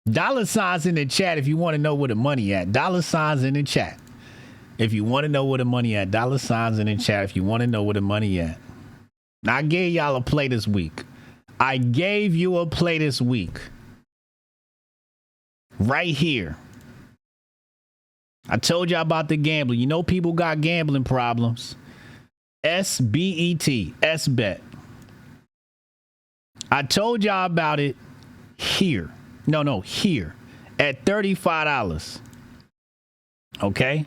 Dollar signs in the chat if you want to know where the money at. Dollar signs in the chat. If you want to know where the money at. Dollar signs in the chat if you want to know where the money at. Now, I gave y'all a play this week. I gave you a play this week. Right here. I told y'all about the gambling. You know people got gambling problems. SBET. SBET. I told y'all about it here. No, here at $35. Okay?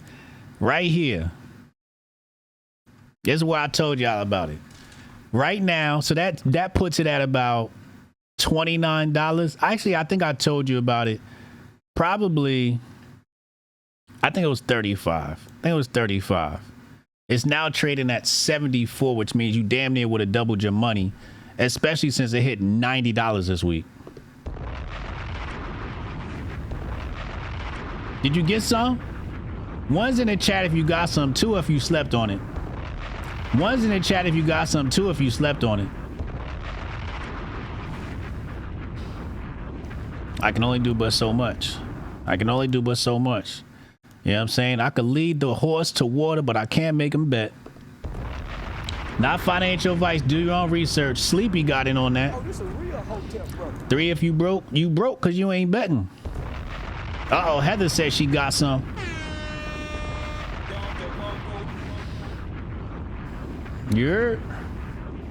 Right here. This is where I told y'all about it. Right now, so that puts it at about $29. Actually, I think I told you about it. Probably, I think it was 35. It's now trading at 74, which means you damn near would have doubled your money, especially since it hit $90 this week. Did you get some? One's in the chat if you got some, two if you slept on it. One's in the chat if you got some, two if you slept on it. I can only do but so much. You know what I'm saying? I could lead the horse to water, but I can't make him bet. Not financial advice. Do your own research. Sleepy got in on that. Oh, this is a real hotel, brother. 3 if you broke. You broke because you ain't betting. Uh-oh, Heather said she got some. You're...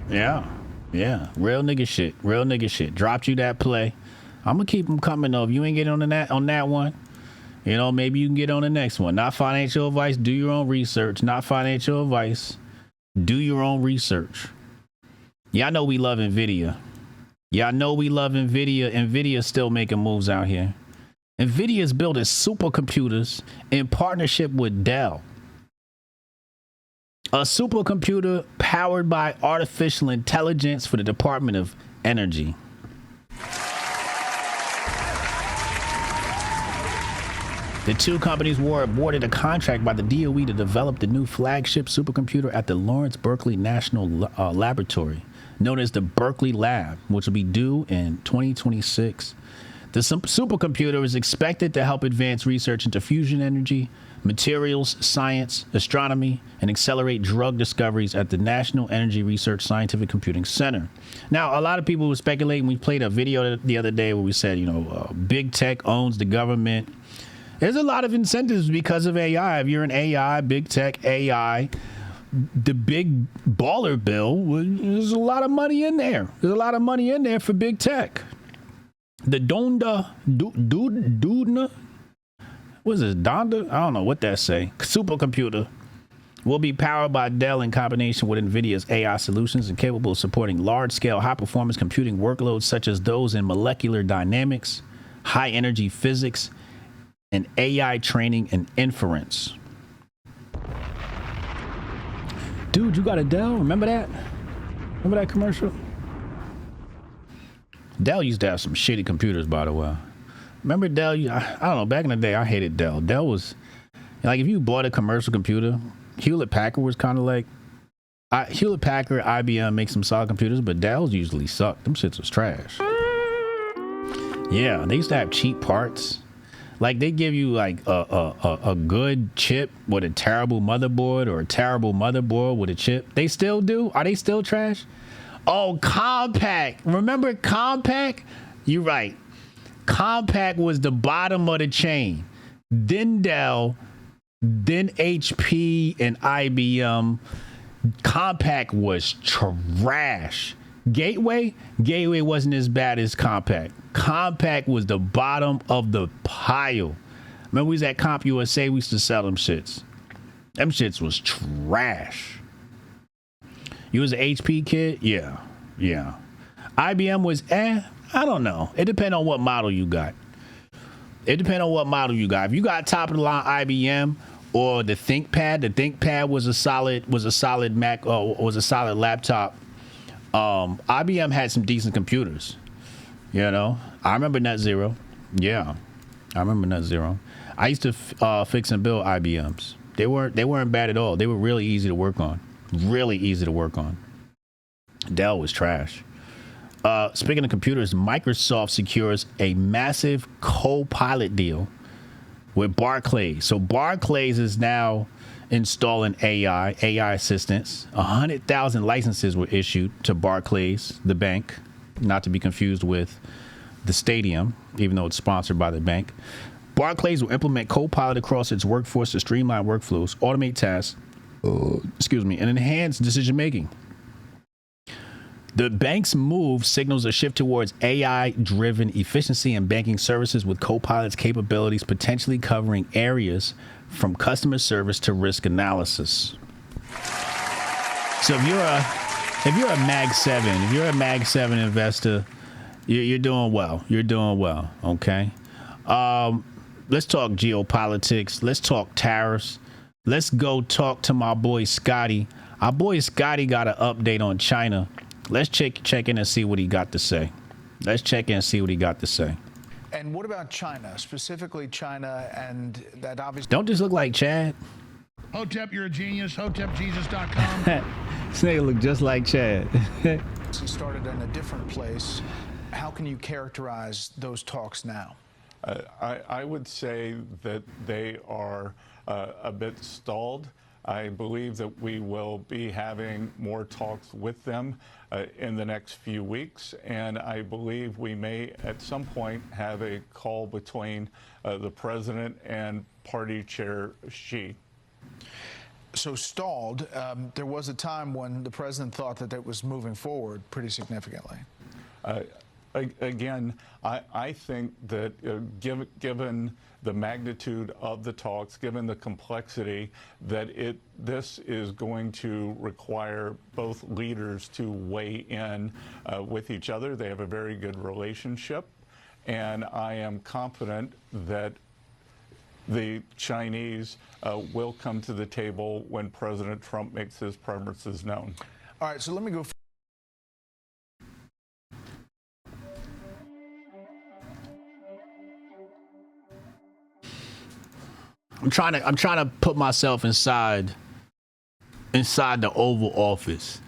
Yeah. Real nigga shit. Dropped you that play. I'm gonna keep them coming though. If you ain't getting on that one, you know, maybe you can get on the next one. Not financial advice. Do your own research. Not financial advice. Do your own research. Y'all know we love NVIDIA. NVIDIA's still making moves out here. NVIDIA is building supercomputers in partnership with Dell. A supercomputer powered by artificial intelligence for the Department of Energy. The two companies were awarded a contract by the DOE to develop the new flagship supercomputer at the Lawrence Berkeley National Laboratory, known as the Berkeley Lab, which will be due in 2026. The supercomputer is expected to help advance research into fusion energy, materials science, astronomy, and accelerate drug discoveries at the National Energy Research Scientific Computing Center. Now, a lot of people were speculating. We played a video the other day where we said, big tech owns the government. There's a lot of incentives because of AI. If you're an AI, big tech, AI, the big baller bill, there's a lot of money in there. There's a lot of money in there for big tech. The Donda, what is this, Donda? I don't know what that say. Supercomputer will be powered by Dell in combination with NVIDIA's AI solutions and capable of supporting large-scale, high-performance computing workloads such as those in molecular dynamics, high-energy physics, and AI training and inference. Dude, you got a Dell? Remember that? Remember that commercial? Dell used to have some shitty computers, by the way. Remember Dell? I don't know. Back in the day, I hated Dell. Dell was like, if you bought a commercial computer, Hewlett Packard was kind of like, Hewlett Packard, IBM make some solid computers, but Dell's usually sucked. Them shits was trash. Yeah, they used to have cheap parts. Like they give you like a good chip with a terrible motherboard, or a terrible motherboard with a chip. They still do? Are they still trash? Oh, Compaq. Remember Compaq? You're right. Compaq was the bottom of the chain. Then Dell, then HP and IBM. Compaq was trash. Gateway wasn't as bad as Compaq. Compaq was the bottom of the pile. Remember we was at CompUSA, we used to sell them shits. Them shits was trash. You was an HP kid? Yeah. IBM was I don't know. It depends on what model you got. If you got top of the line IBM or the ThinkPad was a solid Mac, was a solid laptop. IBM had some decent computers. I remember NetZero. Yeah, I remember NetZero. I used to fix and build IBMs. They weren't bad at all. They were really easy to work on. Dell was trash. Speaking of computers, Microsoft secures a massive Co-Pilot deal with Barclays. So Barclays is now installing AI assistants. 100,000 licenses were issued to Barclays, the bank, not to be confused with the stadium, even though it's sponsored by the bank. Barclays will implement Co-Pilot across its workforce to streamline workflows, automate tasks, and enhance decision making. The bank's move signals a shift towards AI-driven efficiency in banking services, with Co-Pilot's capabilities potentially covering areas from customer service to risk analysis. So if you're a Mag 7 investor, you're doing well. You're doing well. Okay. Let's talk geopolitics. Let's talk tariffs. Let's go talk to my boy Scotty. Our boy Scotty got an update on China. Let's check in and see what he got to say. And what about China, specifically China, and that obviously... Don't this look like Chad? Hotep, you're a genius. HotepJesus.com. This nigga look just like Chad. He started in a different place. How can you characterize those talks now? I would say that they are a bit stalled. I believe that we will be having more talks with them in the next few weeks, and I believe we may at some point have a call between the president and party chair Xi. So stalled. There was a time when the president thought that it was moving forward pretty significantly. Again, I think that given the magnitude of the talks, given the complexity, that this is going to require both leaders to weigh in with each other. They have a very good relationship, and I am confident that the Chinese will come to the table when President Trump makes his preferences known. All right, so let me go. I'm trying to put myself inside the Oval Office,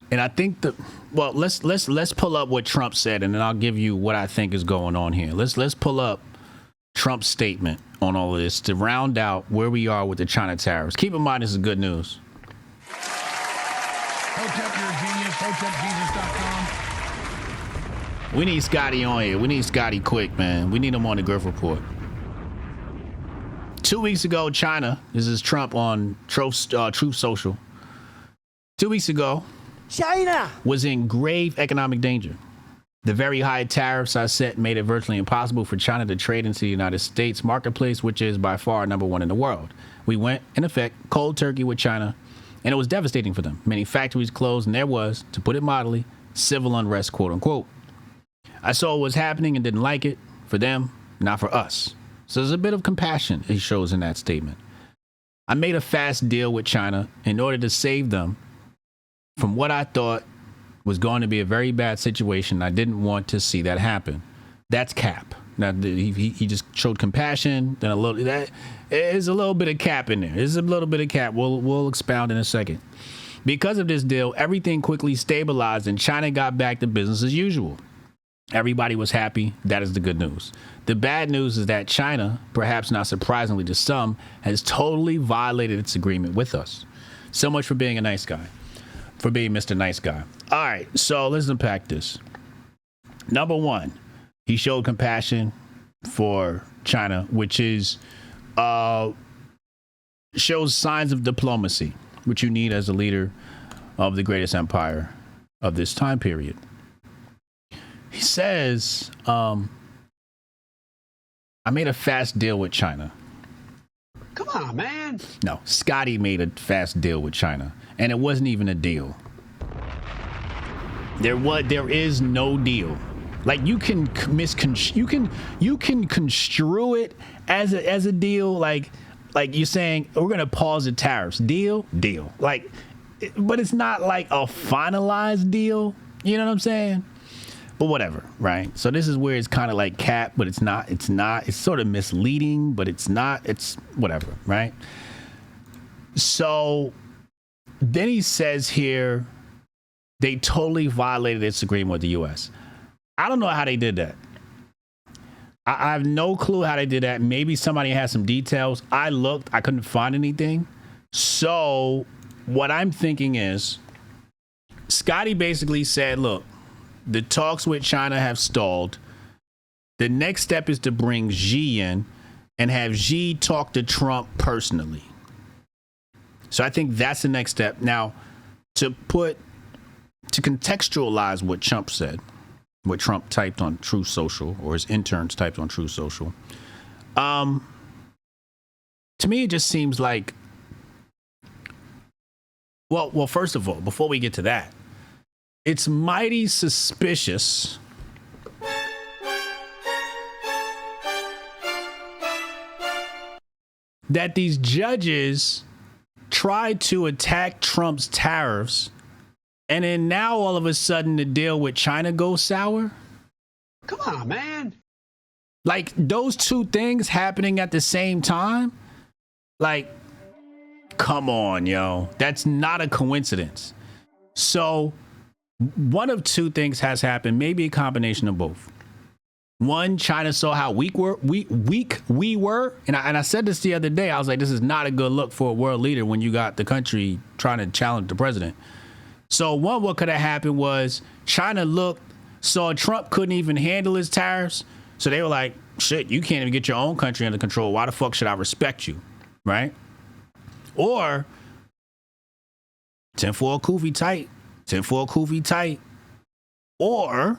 and I think let's pull up what Trump said, and then I'll give you what I think is going on here. Let's pull up Trump's statement on all of this to round out where we are with the China tariffs. Keep in mind, this is good news. Hotep, you're a genius. HotepJesus.com. We need Scotty on here. We need Scotty quick, man. We need him on the Grift Report. 2 weeks ago, China, this is Trump on Truth Social. 2 weeks ago, China was in grave economic danger. The very high tariffs I set made it virtually impossible for China to trade into the United States marketplace, which is by far #1 in the world. We went, in effect, cold turkey with China, and it was devastating for them. Many factories closed, and there was, to put it mildly, civil unrest, quote unquote. I saw what was happening and didn't like it. For them, not for us. So there's a bit of compassion he shows in that statement. I made a fast deal with China in order to save them from what I thought was going to be a very bad situation. I didn't want to see that happen. That's cap. Now he just showed compassion. Then that is a little bit of cap in there. There's a little bit of cap. We'll expound in a second. Because of this deal, everything quickly stabilized and China got back to business as usual. Everybody was happy. That is the good news. The bad news is that China, perhaps not surprisingly to some, has totally violated its agreement with us. So much for being a nice guy, for being Mr. Nice Guy. All right, so let's unpack this. Number one, he showed compassion for China, which is shows signs of diplomacy, which you need as a leader of the greatest empire of this time period. He says, I made a fast deal with China. Come on, man. No, Scotty made a fast deal with China, and it wasn't even a deal. There is no deal. Like you can construe it as a deal, like you're saying we're gonna pause the tariffs. Deal. Like, but it's not like a finalized deal. You know what I'm saying? But whatever, right? So this is where it's kind of like cap, but it's not. It's sort of misleading, but it's not. It's whatever, right? So then he says here, they totally violated its agreement with the U.S. I don't know how they did that. I have no clue how they did that. Maybe somebody has some details. I looked, I couldn't find anything. So what I'm thinking is Scotty basically said, look, the talks with China have stalled. The next step is to bring Xi in and have Xi talk to Trump personally. So I think that's the next step. Now, to contextualize what Trump said, what Trump typed on Truth Social, or his interns typed on Truth Social, to me, it just seems like, well, first of all, before we get to that, it's mighty suspicious that these judges tried to attack Trump's tariffs, and then now all of a sudden the deal with China goes sour. Come on, man. Like, those two things happening at the same time? Like, come on, yo. That's not a coincidence. So one of two things has happened, maybe a combination of both. One, China saw how weak we were. And I said this the other day. I was like, this is not a good look for a world leader when you got the country trying to challenge the president. So one, what could have happened was China saw Trump couldn't even handle his tariffs. So they were like, shit, you can't even get your own country under control. Why the fuck should I respect you? Right? Or tinfoil kufi tight. Or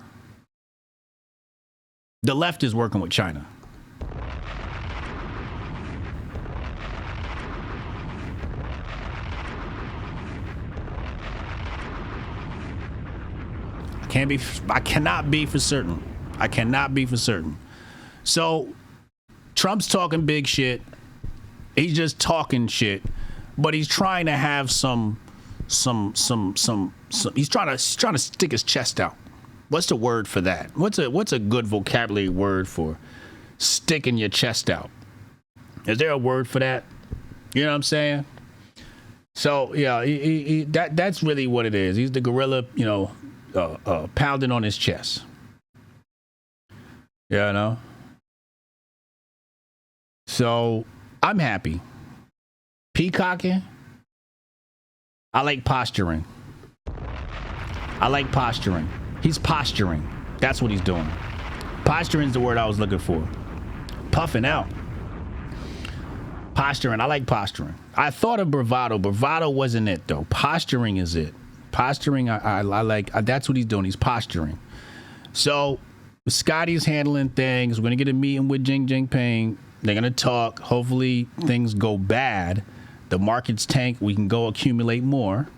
the left is working with China. I cannot be for certain. So Trump's talking big shit. He's just talking shit, but he's trying to have some he's trying to stick his chest out. What's the word for that? What's a good vocabulary word for sticking your chest out? Is there a word for that? You know what I'm saying? So yeah, that's really what it is. He's the gorilla, pounding on his chest. Yeah, I know. So I'm happy. Peacocking. I like posturing. He's posturing. That's what he's doing. Posturing is the word I was looking for. Puffing out. Posturing. I like posturing. I thought of bravado. Bravado wasn't it, though. Posturing is it. Posturing, I like. That's what he's doing. He's posturing. So Scotty's handling things. We're going to get a meeting with Xi Jinping. They're going to talk. Hopefully things go bad. The markets tank. We can go accumulate more.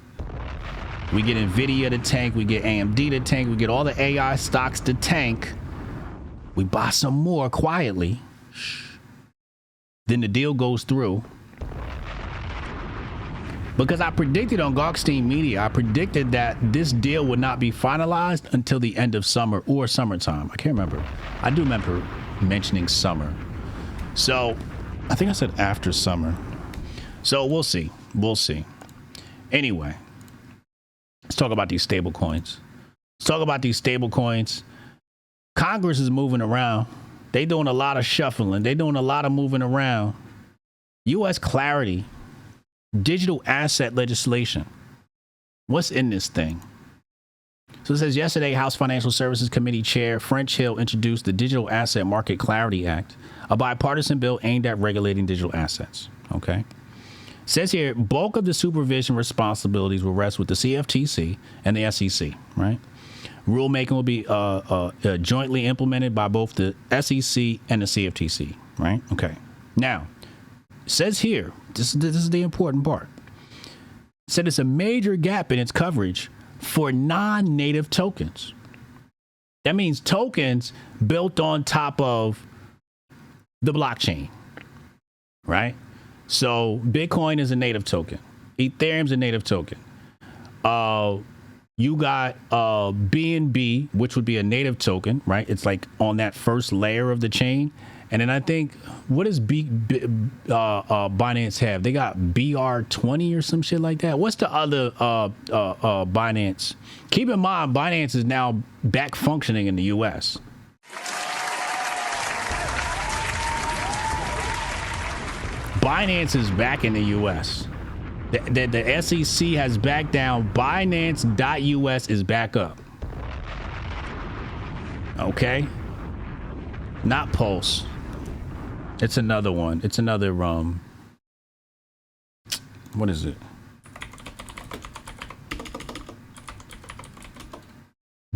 We get NVIDIA to tank. We get AMD to tank. We get all the AI stocks to tank. We buy some more quietly. Then the deal goes through. Because I predicted on Gawkstein Media, I predicted that this deal would not be finalized until the end of summer or summertime. I can't remember. I do remember mentioning summer. So I think I said after summer. So we'll see. Anyway, let's talk about these stable coins. Congress is moving around. They doing a lot of shuffling. They doing a lot of moving around. U.S. clarity. Digital asset legislation. What's in this thing? So it says yesterday, House Financial Services Committee Chair French Hill introduced the Digital Asset Market Clarity Act, a bipartisan bill aimed at regulating digital assets. Okay. Says here, bulk of the supervision responsibilities will rest with the CFTC and the SEC, right? Rulemaking will be jointly implemented by both the SEC and the CFTC, right? Okay. Now, it says here, this is the important part. It said it's a major gap in its coverage for non-native tokens. That means tokens built on top of the blockchain, right? So Bitcoin is a native token. Ethereum's a native token. You got BNB, which would be a native token, right? It's like on that first layer of the chain. And then I think, what does Binance have? They got BR20 or some shit like that. What's the other Binance? Keep in mind, Binance is now back functioning in the U.S. Binance is back in the U.S. The SEC has backed down. Binance.us is back up. Okay? Not Pulse. It's another one. It's another what is it?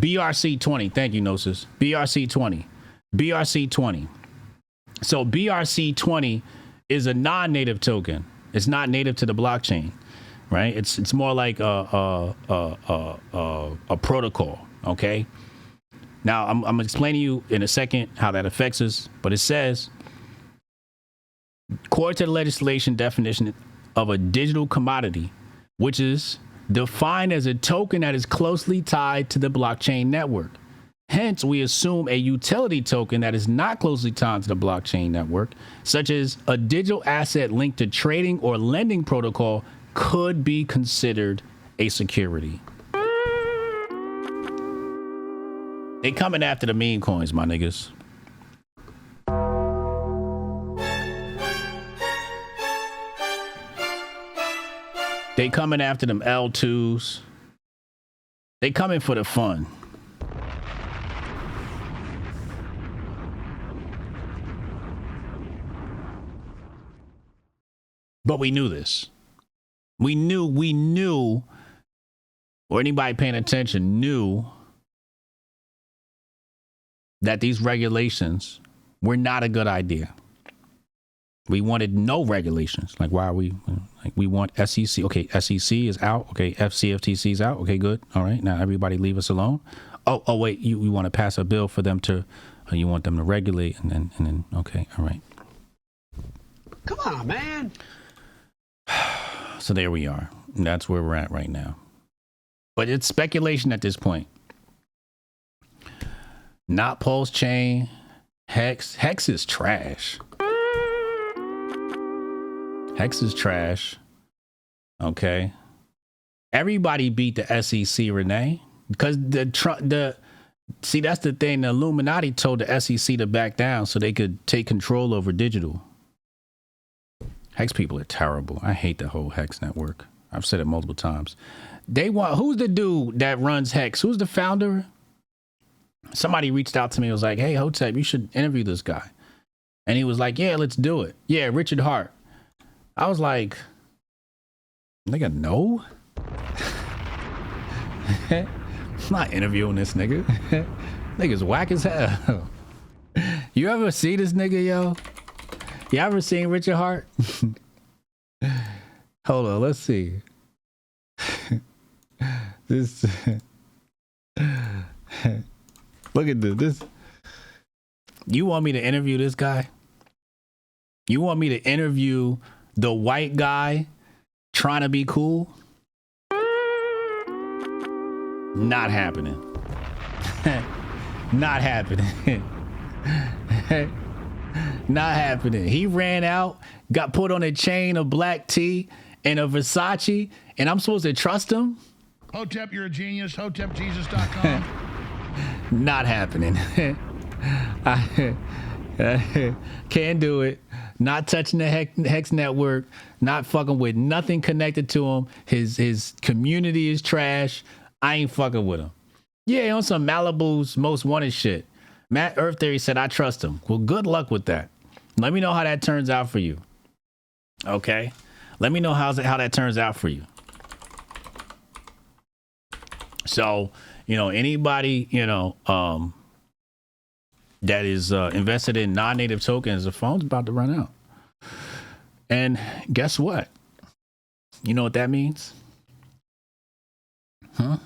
BRC20. Thank you, Gnosis. BRC20. BRC20. So BRC20 is a non-native token. It's not native to the blockchain, right? It's more like a protocol. Okay. Now I'm explaining to you in a second how that affects us, but it says, according to the legislation definition of a digital commodity, which is defined as a token that is closely tied to the blockchain network. Hence, we assume a utility token that is not closely tied to the blockchain network, such as a digital asset linked to trading or lending protocol, could be considered a security. They coming after the meme coins, my niggas. They coming after them L2s. They coming for the fun. But we knew this. We knew, or anybody paying attention knew that these regulations were not a good idea. We wanted no regulations. Like, why are we, like, we want SEC. Okay, SEC is out. Okay, FCFTC is out. Okay, good. All right, now everybody leave us alone. Oh, wait, you want to pass a bill for them to, you want them to regulate, and then, okay, all right. Come on, man. So there we are. And that's where we're at right now. But it's speculation at this point. Not Pulse Chain. Hex. Hex is trash. Hex is trash. Okay. Everybody beat the SEC, Renee. Because see, that's the thing. The Illuminati told the SEC to back down so they could take control over digital. Hex people are terrible. I hate the whole Hex network. I've said it multiple times. Who's the dude that runs Hex? Who's the founder? Somebody reached out to me and was like, hey, Hotep, you should interview this guy. And he was like, yeah, let's do it. Yeah, Richard Hart. I was like, nigga, no. I'm not interviewing this nigga. Nigga's whack as hell. You ever see this nigga, yo? You ever seen Richard Hart? Hold on, let's see. This. Look at this. You want me to interview this guy? You want me to interview the white guy trying to be cool? Not happening. Not happening. Not happening. He ran out, got put on a chain of black tea and a Versace, and I'm supposed to trust him? Hotep, you're a genius. HotepJesus.com. Not happening. Can't do it. Not touching the Hex network. Not fucking with nothing connected to him. His community is trash. I ain't fucking with him. Yeah, on some Malibu's Most Wanted shit. Matt Earth Theory said, I trust him. Well, good luck with that. Let me know how that turns out for you. Okay? Let me know how that turns out for you. So, anybody, that is invested in non-native tokens, the phone's about to run out. And guess what? You know what that means? Huh?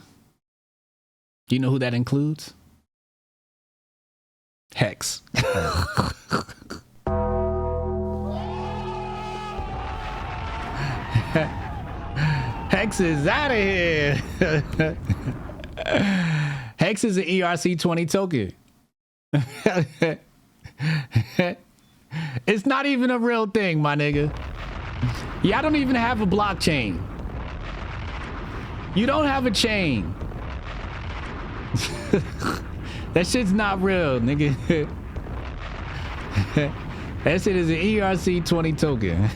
Do you know who that includes? Hex. Hex is out of here. Hex is an ERC20 token. It's not even a real thing, my nigga. Y'all don't even have a blockchain. You don't have a chain. That shit's not real, nigga. That shit is an ERC20 token.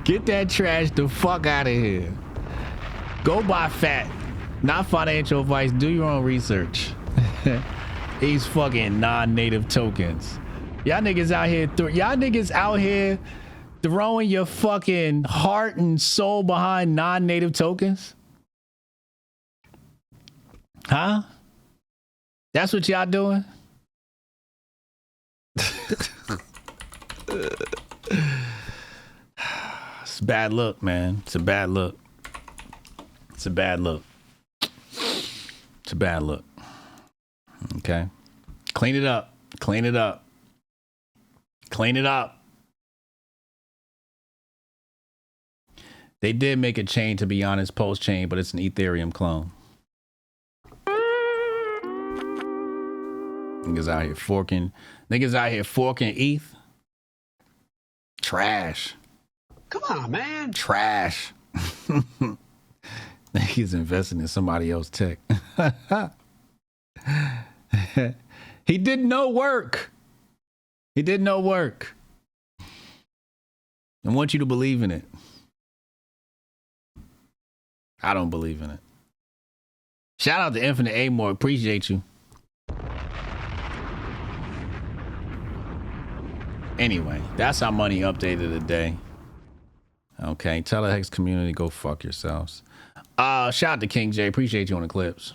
Get that trash the fuck out of here. Go buy fat. Not financial advice. Do your own research. These fucking non-native tokens. Y'all niggas out here throwing your fucking heart and soul behind non-native tokens? Huh? That's what y'all doing? It's a bad look, man. It's a bad look. It's a bad look. It's a bad look. Okay. Clean it up. Clean it up. Clean it up. They did make a chain, to be honest, post chain, but it's an Ethereum clone. Niggas out here forking. Niggas out here forking ETH. Trash. Come on, man. Trash. He's investing in somebody else's tech. He did no work. He did no work. I want you to believe in it. I don't believe in it. Shout out to Infinite Amor. Appreciate you. Anyway, that's our money update of the day. Okay, tell the Hex community, go fuck yourselves. Shout out to King J. Appreciate you on the clips.